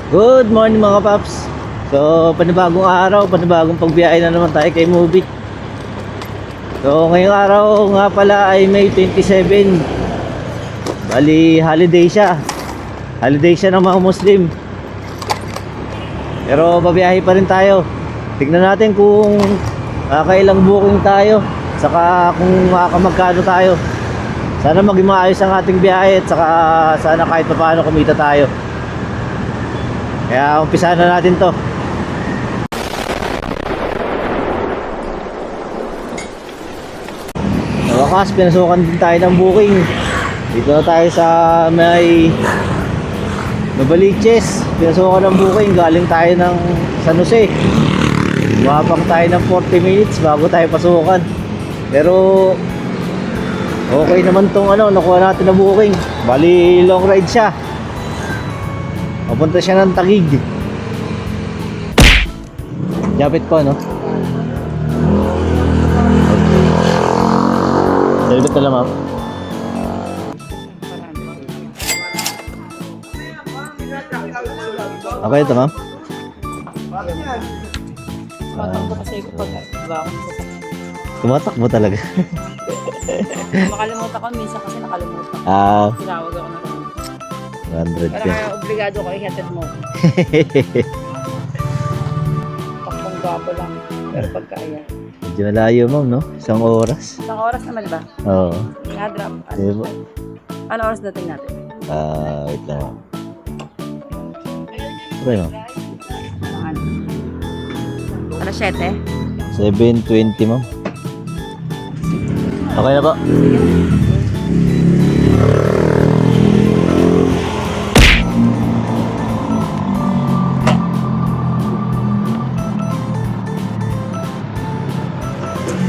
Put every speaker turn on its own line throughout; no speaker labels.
Good morning mga paps. So panibagong araw, panibagong pagbiyahe na naman tayo kay Movie. So ngayong araw nga pala ay May 27. Bali holiday siya. Holiday siya ng mga Muslim. Pero babiyahe pa rin tayo. Tignan natin kung kailang booking tayo, saka kung makakamagkano tayo. Sana maging maayos ang ating biyahe at saka sana kahit paano kumita tayo. Kaya umpisahan na natin to. Sa wakas, pinasukan din tayo ng booking. Dito na tayo sa may Novaliches. Pinasukan ng booking. Galing tayo ng San Jose. Umabang tayo ng 40 minutes bago tayo pasukan. Pero okay naman tong nakuha natin na booking. Bali long ride siya. Papunta siya ng Taguig. Yapit po, no? Salibit na lang, ma'am. Okay ito, ma'am?
Tumatakbo kasi ko pag bangon sa sakit.
Tumatakbo talaga.
Makalimutan ko, minsan kasi nakalimutan. Tinawag ako na lang.
100
Parang
yan.
obligado ko ihatid mo. Takbong gabo lang. Pero pagkaya.
Medyo malayo, ma'am, no? Isang oras.
Isang oras naman ba?
Oo.
Nga-drop.
Diba?
Ano oras dating natin?
Wait lang, ma'am. Okay, ma'am.
Ano? Alas 7?
7:20, ma'am. Okay na po.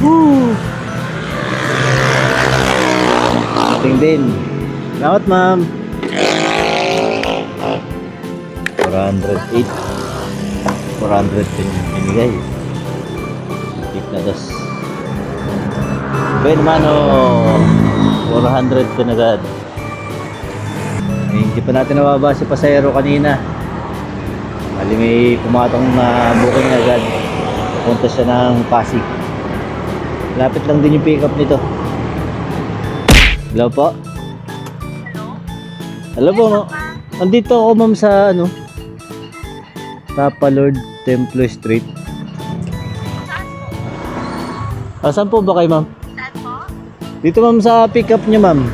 Woo! Ating din. Salamat, ma'am. 408. 400 pinigay. Tip na dos. Ben mano, 400 pinagad. Hindi pa natin nababa si pasahero kanina. Bali may pumatong na booking agad. Punta siya ng Pasig. Lapit lang din yung pick up nito. Hello po. Hello po, ma'am. Andito ako, ma'am, sa Papa Lord Templo Street. Saan po ba kayo, ma'am?
Saan po?
Dito, ma'am, sa pick up niyo, ma'am.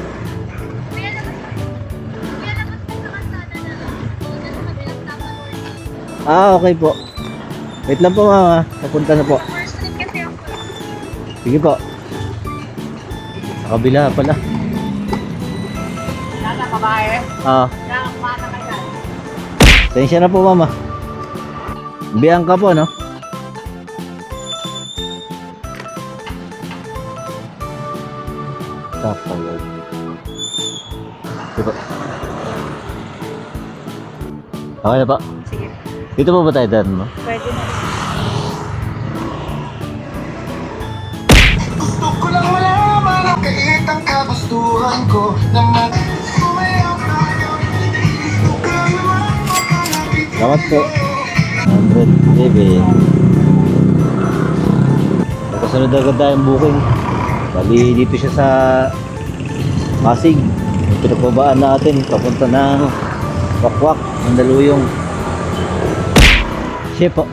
Kuya labas po sa kalsada na lang. Doon sa kabilang Tapa Lord.
Okay po. Wait lang po, ma'am, ha. Papunta na po.
First street kasi ako.
Sige po. Sa kabila pala.
Lala, babae.
Nakakapata ka yan.
Tensya na po, mama. Biang ka po, no? Tapalog. Sige po. Okay na po.
Sige.
Dito po ba tayo daan mo?
Pwede na.
Gusto ko lang malaman ang kait ang kagustuhan ko naman.
Salamat po. 100 baby. Nakasunod agad tayong booking. Bali dito siya sa Pasig. Yung pinagpabaan natin papunta ng Wakwak, Mandaluyong. Siya po.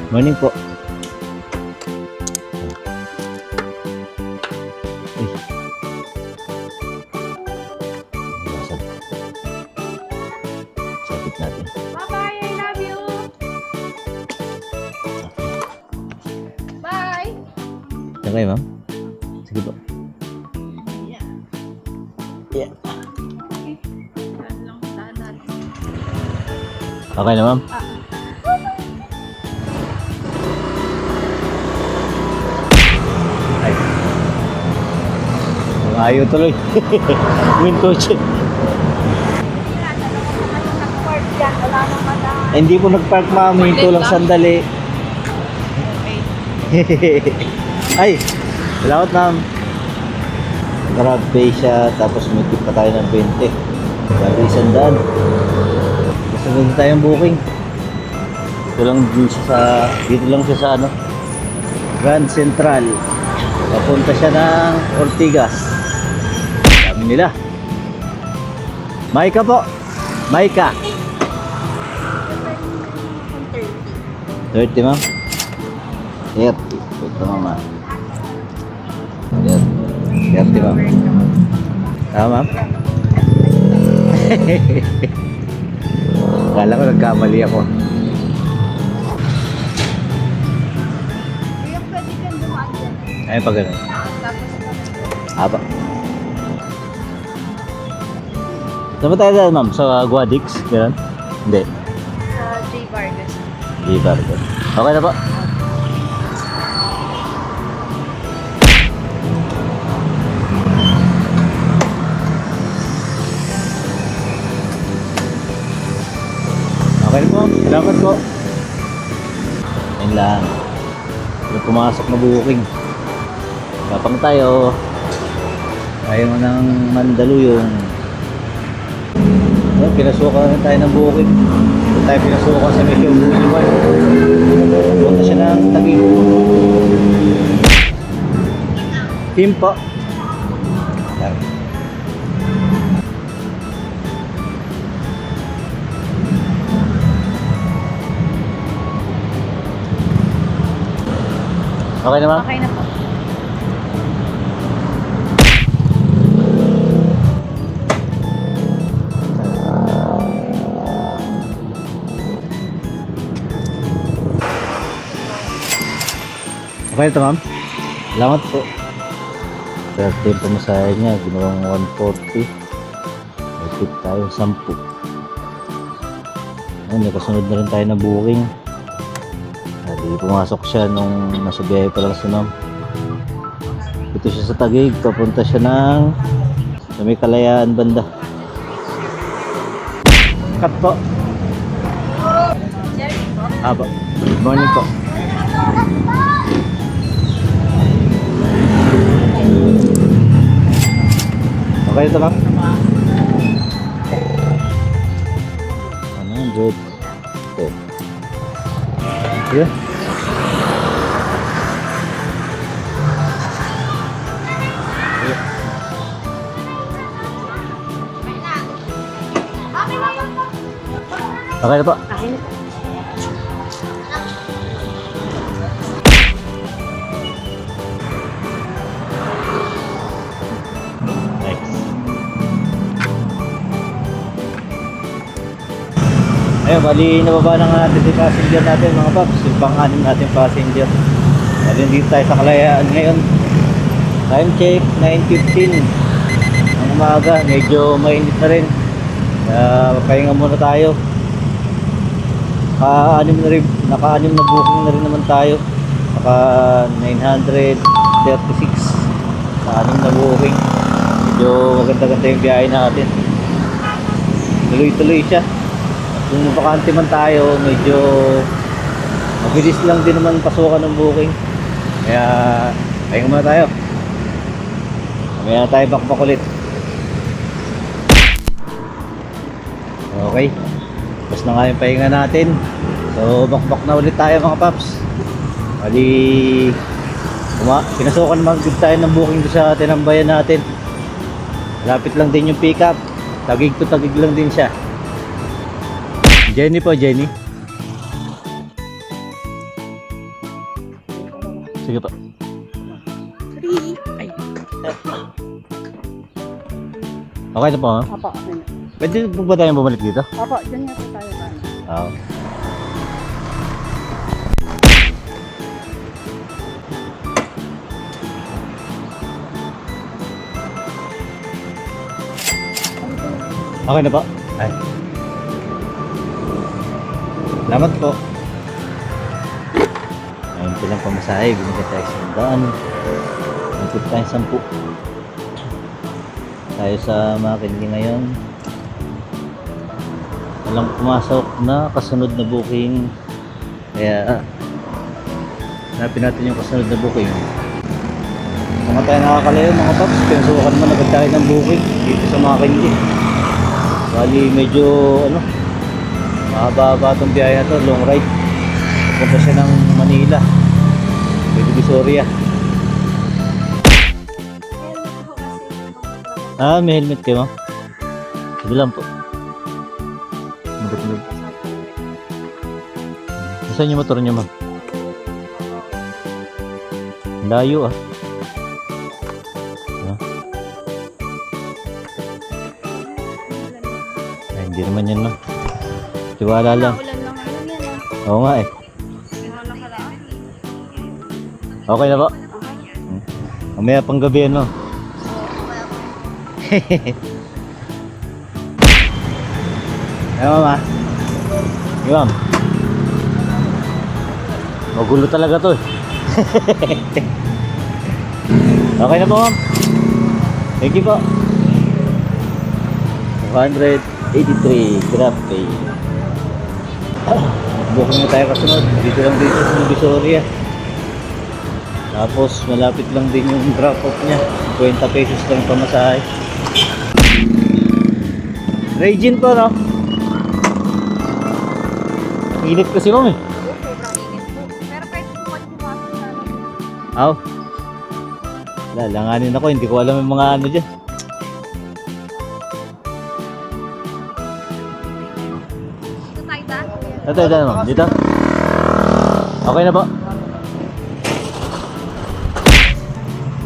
Morning po. Ay. Basag. Sapit natin.
Bye-bye, I love you. Bye.
Yan kayo, ma'am? Sige po. Yeah. Okay na, ma'am? Ay. Ayaw tuloy. Window check.
Nag-park dyan. Wala naman na.
Hindi po nag-park, ma'am. Hinto lang sandali. Ay, salamat, ma'am. Grab pay siya, tapos may tip pa tayo ng 20. Grabe, 100. Gusto Sunod na tayong booking. Dito lang siya sa ano, Grand Central. Papunta siya ng Ortigas. Dami nila. Maika po. Maika. 30 ma'am. 30. Ito mama. 30 ma'am. Tama ma'am. Kala ko nagkamali ako.
Kuya, pwede kang dumaan dyan.
Ayun pa ganun.
Tapos,
Haba. Saan ba tayo dyan ma'am? Sa Guadix? Ganun? Hindi.
sa J. Vargas.
Di ba? Okay na po. Okay po. Salamat po. Ayun lang. May pumasok na booking. Kapang tayo. Ayaw mo ng Mandaluyong. Ayun, pinasukan na tayo ng booking. Ito tayo pinasukan sa Mission Boulevard. Punta siya ng Taguig. Team po. Yan. Okay naman?
Okay na po.
Okay ito ma'am? Salamat po. Pero ito yung pamasahe niya, ginawang 140. May tip tayo, 10. Ayun, nakasunod na rin tayo na booking. Di pumasok siya nung nasa biyahe pa lang si ma'am. Ito siya sa Taguig, papunta siya ng sa may Kalayaan banda. Cut po.
Jerry po.
Aba. Good morning po. Okay ito ma'am? 100. Okay. Yeah. Okay na po.
Okay na po.
Thanks. Ayun, bali nababa na nga natin yung passenger natin mga paps. Yung pang-anim natin passenger. Bali dito tayo sa Kalayaan ngayon. Time check, 9:15 ang umaga. Medyo mainit na rin. Kaya pahinga muna tayo. Naka-anim na booking na rin naman tayo. Naka 936 sa anim na booking. Medyo maganda-ganda yung biyahe natin. Tuloy-tuloy siya. Kung mapakante man tayo, medyo mabilis lang din naman pasukan ng booking. Kaya pahinga muna tayo. Mamaya na tayo bakbak ulit. Okay. Tapos na nga yung pahinga natin. So bakbak na ulit tayo mga paps. Bali pinasukan naman tayo ng booking doon sa tinambayan natin. Lapit lang din yung pick up. Tagig to tagig lang din siya. Jenny po, Jenny. Sige po.
3. Ay,
Okay na po ha?
apa, okay na.
Pwede po ba tayong bumalik dito?
Apa, dyan nga po tayo ba?
Oo. Okay na po. Ay. Salamat po. Ayun po lang pamasahe. Binigyan tayo sa daan. Nagtip tayo 10. Tayo sa Makindi ngayon. Walang pumasok na kasunod na booking. Kaya hanapin natin yung kasunod na booking. Kung tayo nakakalayo mga paps, pinasukan naman agad tayo ng booking dito sa Makindi. Bali medyo Mahaba-haba itong biyahe na to, long ride. Punta siya ng Manila. Pwede Visoria. Ah, may helmet kayo, ma'am? Sige lang po. Mabot-mabot. Saan yung motor niyo, ma'am? Layo ah. Ah. Ay, hindi naman yan, ma'am. Tiwala lang.
Ulan lang ngayon yan ah.
Oo nga eh.
Ano nakaraan?
Okay na po? Mamaya pang gabi ano? Ano mama? Hey ma'am. Magulo talaga to eh. Okay na po ma'am. Thank you po. 283 grab pay. Booking na tayo kasunod. Dito lang dito sa Visoria. Tapos malapit lang din yung drop off niya. 20 pesos lang pamasahe. Regine po no? Init kasi ma'am eh.
Sobrang init po. Pero pwede po kayo pumasok sa amin.
Aw. Lalanganin ako, hindi ko alam yung mga ano dyan.
Dito tayo ba?
Ito ma'am, dito. Okay na po.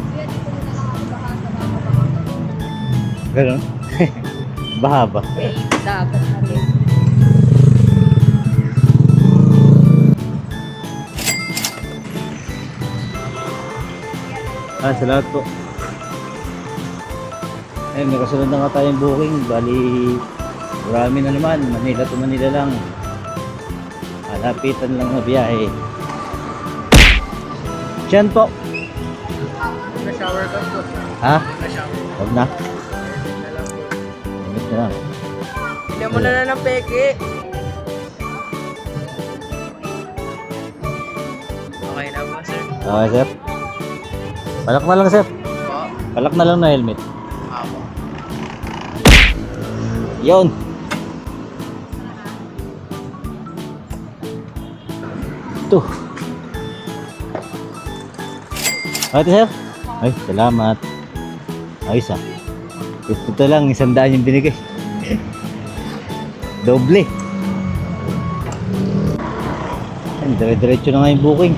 Kuya, dito muna lang ako baka sa baka.
Ganun. Baha ba?
Eh, dagat na rin.
Salamat po. Ayun, may kasunod na nga tayong booking. Bali, marami na naman. Manila to Manila lang. Malapitan lang na biyahe. Diyan po.
Na-shower ka po.
Ha?
Na-shower.
Huwag na. Ingat na lang.
Hindi mo na ng peke. Okay na ba, sir?
Okay, sir. Palak na lang, sir.
Po.
Palak na lang na helmet.
Ako.
Yun. Ito. Ate, sir. Ay, salamat. Ayos ah. Ito lang, 100 yung binigay. Doble. Dire-diretso na nga yung booking.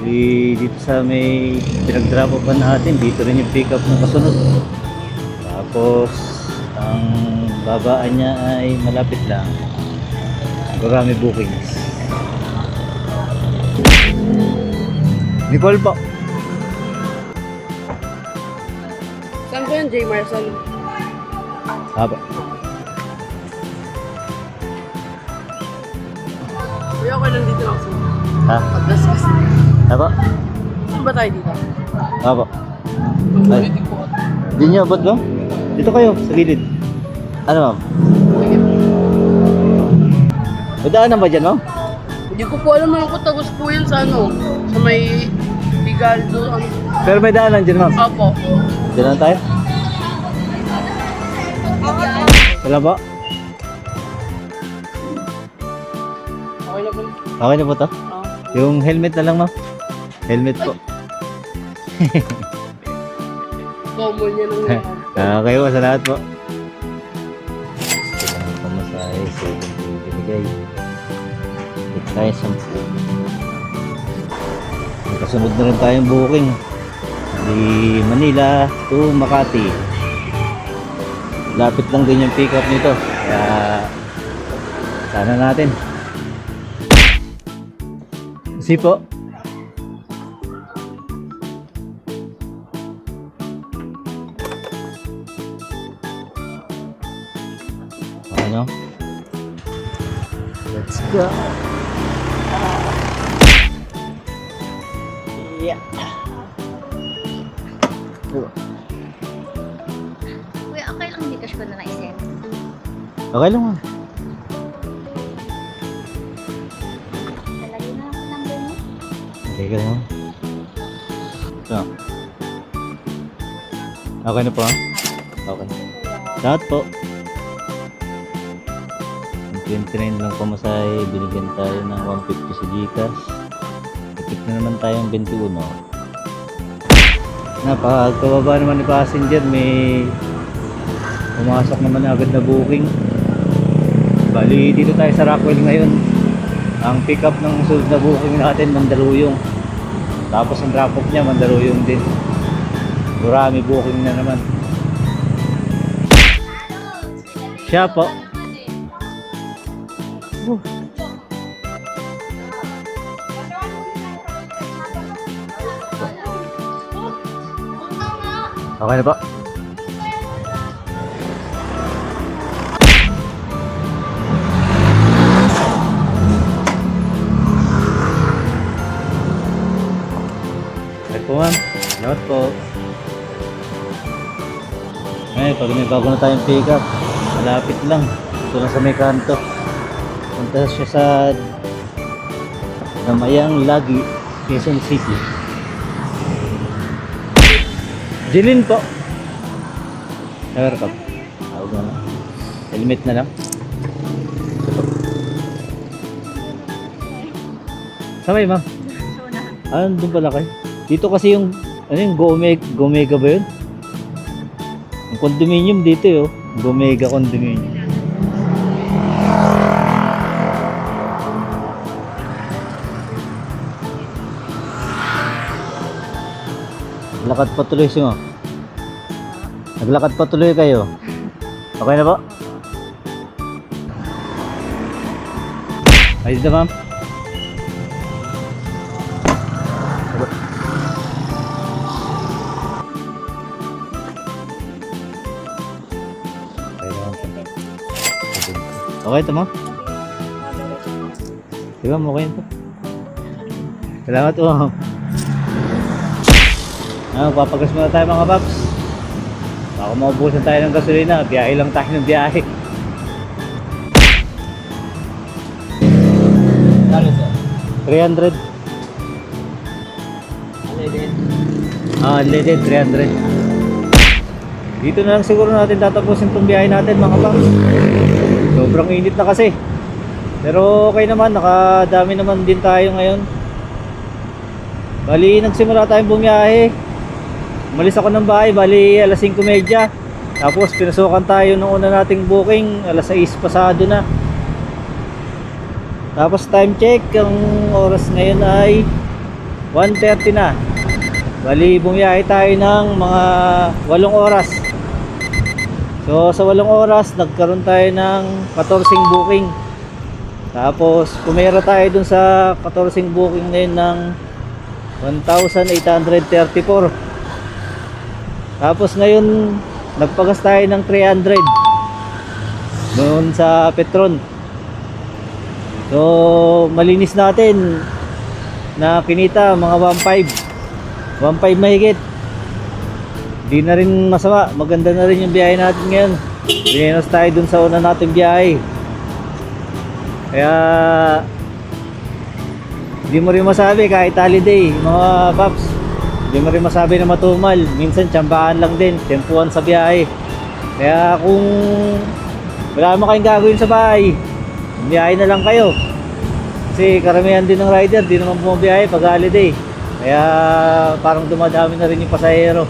Dito sa may pinag-drop off natin, dito rin yung pick up ng kasunod. Tapos ang babaan niya ay malapit lang. Marami bookings. Nicole po.
Saan ko yan, J. Marcel?
Haba.
Kuya, ako nandito lang sa
Ha?
pag-discuss.
Haba.
Saan ba tayo dito?
Haba. Ay. Di niyo abot ba? Dito kayo, sa gilid. Ano ma'am? May daanan ba dyan ma'am?
Hindi ko po alam naman kung tagos po yun sa ano, sa may Bigaldo, ano.
Pero may daanan dyan ma'am.
Opo.
Dyan lang tayo? Wala ba?
Okay na po.
Okay na po to?
Ah.
Yung helmet na lang ma'am. Helmet po.
Common yan ang mga.
Okay po, salamat po. Ito lang ang pamasahe. 70 binigay. Ito tayo 10. May kasunod na rin tayong booking. Di Manila to Makati. Lapit lang din yung pick up nito. Kaya sana natin. Kasi po. Ano? Let's go. Yeah.
Kuya, okay lang di cash ko na na-send.
Okay lang ma'am.
Talagay na ako number mo.
Okay ka lang. Ito. Okay na po ha? Okay. Lahat po. 29 lang pamasahe, binigyan tayo ng 150 sa Gcash. Ikip na naman tayong 21. Napakababa naman ni passenger, may pumasok naman agad na booking. Bali dito tayo sa Rockwell ngayon. Ang pick up ng sunod na booking natin Mandaluyong, tapos ang drop off niya Mandaluyong din. Marami booking na naman. Siya po. Okay na po. Po ma'am, salamat po. Pag may bago na tayong pick up, malapit lang. Ito lang sa may kanto. Punta siya sa Damayang Lagi, Quezon City. Jilin po. Welcome. Tawag na lang. Helmet na lang. Sabay ma'am. Doon pala kayo. Dito kasi yung ano yung Gomega ba yun? Yung condominium dito yo, Gomega condominium. Naglakad pa tuloy siya. Naglakad pa tuloy kayo. Okay na ba? Ayos na ma'am. Okay ito mo? Di ba okay ito? Salamat po. Papagas muna tayo mga paps. Baka maubusan tayo ng gasolina. Biyahe lang tayo ng biyahe. Kano ito? 300. Unleaded? Unleaded 300. Dito na lang siguro natin tatapusin itong biyahe natin mga paps. Sobrang init na kasi. Pero okay naman, nakadami naman din tayo ngayon. Bali, nagsimula tayong bumiyahe. Umalis ako ng bahay, bali alas 5:30. Tapos pinasukan tayo ng una nating booking, alas 6 pasado na. Tapos time check, ang oras ngayon ay 1:30 na. Bali, bumiyahe tayo ng mga 8 oras. So sa 8 oras, nagkaroon tayo ng 14 booking. Tapos pumera tayo dun sa 14 booking ngayon ng 1,834. Tapos ngayon, nagpagas tayo ng 300 doon sa Petron. So malinis natin na kinita mga 1.5 mahigit. Di na rin masama, maganda na rin yung biyahe natin ngayon. Binenos tayo dun sa una natin biyahe. Kaya di mo rin masabi kahit holiday mga paps, di mo rin masabi na matumal. Minsan tsambahan lang din, tempuhan sa biyahe. Kaya kung wala mo kayong gagawin sa bahay, biyahe na lang kayo. Kasi karamihan din ng rider, di naman bumabiyahe pag holiday. Kaya parang dumadami na rin yung pasahero.